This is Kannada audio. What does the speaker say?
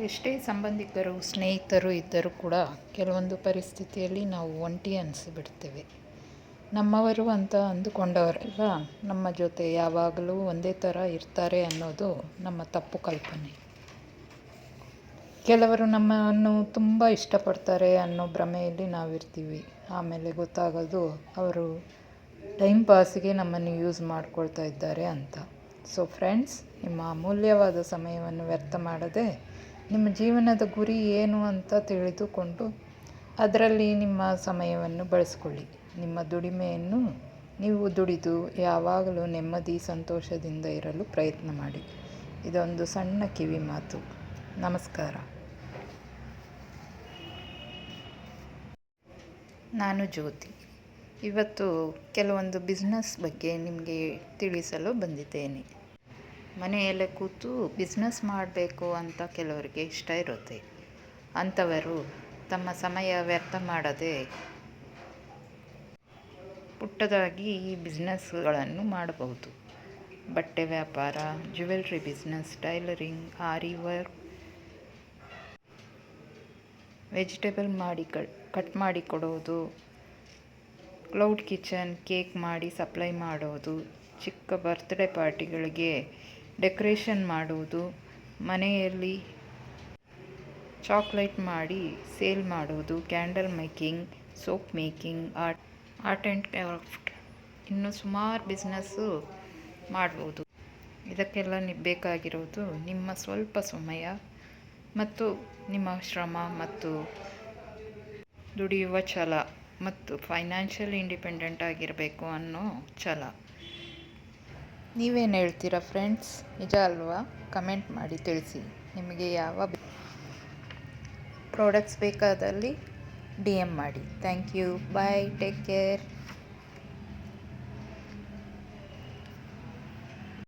ಎಷ್ಟೇ ಸಂಬಂಧಿಕರು ಸ್ನೇಹಿತರು ಇದ್ದರೂ ಕೂಡ ಕೆಲವೊಂದು ಪರಿಸ್ಥಿತಿಯಲ್ಲಿ ನಾವು ಒಂಟಿ ಅನಿಸಿಬಿಡ್ತೇವೆ. ನಮ್ಮವರು ಅಂತ ಅಂದುಕೊಂಡವರೆಲ್ಲ ನಮ್ಮ ಜೊತೆ ಯಾವಾಗಲೂ ಒಂದೇ ಥರ ಇರ್ತಾರೆ ಅನ್ನೋದು ನಮ್ಮ ತಪ್ಪು ಕಲ್ಪನೆ. ಕೆಲವರು ನಮ್ಮನ್ನು ತುಂಬ ಇಷ್ಟಪಡ್ತಾರೆ ಅನ್ನೋ ಭ್ರಮೆಯಲ್ಲಿ ನಾವಿರ್ತೀವಿ. ಆಮೇಲೆ ಗೊತ್ತಾಗೋದು ಅವರು ಟೈಮ್ ಪಾಸಿಗೆ ನಮ್ಮನ್ನು ಯೂಸ್ ಮಾಡ್ಕೊಳ್ತಾ ಇದ್ದಾರೆ ಅಂತ. ಸೊ ಫ್ರೆಂಡ್ಸ್, ನಿಮ್ಮ ಅಮೂಲ್ಯವಾದ ಸಮಯವನ್ನು ವ್ಯರ್ಥ ಮಾಡದೆ ನಿಮ್ಮ ಜೀವನದ ಗುರಿ ಏನು ಅಂತ ತಿಳಿದುಕೊಂಡು ಅದರಲ್ಲಿ ನಿಮ್ಮ ಸಮಯವನ್ನು ಬಳಸ್ಕೊಳ್ಳಿ. ನಿಮ್ಮ ದುಡಿಮೆಯನ್ನು ನೀವು ದುಡಿದು ಯಾವಾಗಲೂ ನೆಮ್ಮದಿ ಸಂತೋಷದಿಂದ ಇರಲು ಪ್ರಯತ್ನ ಮಾಡಿ. ಇದೊಂದು ಸಣ್ಣ ಕಿವಿ ಮಾತು. ನಮಸ್ಕಾರ. ನಾನು ಜ್ಯೋತಿ. ಇವತ್ತು ಕೆಲವೊಂದು ಬಿಸ್ನೆಸ್ ಬಗ್ಗೆ ನಿಮಗೆ ತಿಳಿಸಲು ಬಂದಿದ್ದೇನೆ. ಮನೆಯಲ್ಲೇ ಕೂತು ಬಿಸ್ನೆಸ್ ಮಾಡಬೇಕು ಅಂತ ಕೆಲವರಿಗೆ ಇಷ್ಟ ಇರುತ್ತೆ. ಅಂಥವರು ತಮ್ಮ ಸಮಯ ವ್ಯರ್ಥ ಮಾಡದೆ ಪುಟ್ಟದಾಗಿ ಈ ಬಿಸ್ನೆಸ್ಗಳನ್ನು ಮಾಡಬಹುದು. ಬಟ್ಟೆ ವ್ಯಾಪಾರ, ಜ್ಯುವೆಲ್ರಿ ಬಿಸ್ನೆಸ್, ಟೈಲರಿಂಗ್, ಆರಿ ವರ್ಕ್, ವೆಜಿಟೇಬಲ್ ಕಟ್ ಮಾಡಿ ಕೊಡೋದು, ಕ್ಲೌಡ್ ಕಿಚನ್, ಕೇಕ್ ಮಾಡಿ ಸಪ್ಲೈ ಮಾಡೋದು, ಚಿಕ್ಕ ಬರ್ತ್ಡೇ ಪಾರ್ಟಿಗಳಿಗೆ ಡೆಕೋರೇಷನ್ ಮಾಡುವುದು, ಮನೆಯಲ್ಲಿ ಚಾಕ್ಲೇಟ್ ಮಾಡಿ ಸೇಲ್ ಮಾಡೋದು, candle making, soap making, art and craft, ಇನ್ನೂ ಸುಮಾರು ಬಿಸ್ನೆಸ್ಸು ಮಾಡ್ಬೋದು. ಇದಕ್ಕೆಲ್ಲ ಬೇಕಾಗಿರೋದು ನಿಮ್ಮ ಸ್ವಲ್ಪ ಸಮಯ ಮತ್ತು ನಿಮ್ಮ ಶ್ರಮ ಮತ್ತು ದುಡಿಯುವ ಛಲ ಮತ್ತು ಫೈನಾನ್ಷಿಯಲ್ ಇಂಡಿಪೆಂಡೆಂಟ್ ಆಗಿರಬೇಕು ಅನ್ನೋ ಛಲ. ನೀವೇನು ಹೇಳ್ತೀರಾ ಫ್ರೆಂಡ್ಸ್? ನಿಜ ಅಲ್ವಾ? ಕಮೆಂಟ್ ಮಾಡಿ ತಿಳಿಸಿ. ನಿಮಗೆ ಯಾವ ಪ್ರಾಡಕ್ಟ್ಸ್ ಬೇಕಾದಲ್ಲಿ DM ಮಾಡಿ. Thank you. Bye. Take care.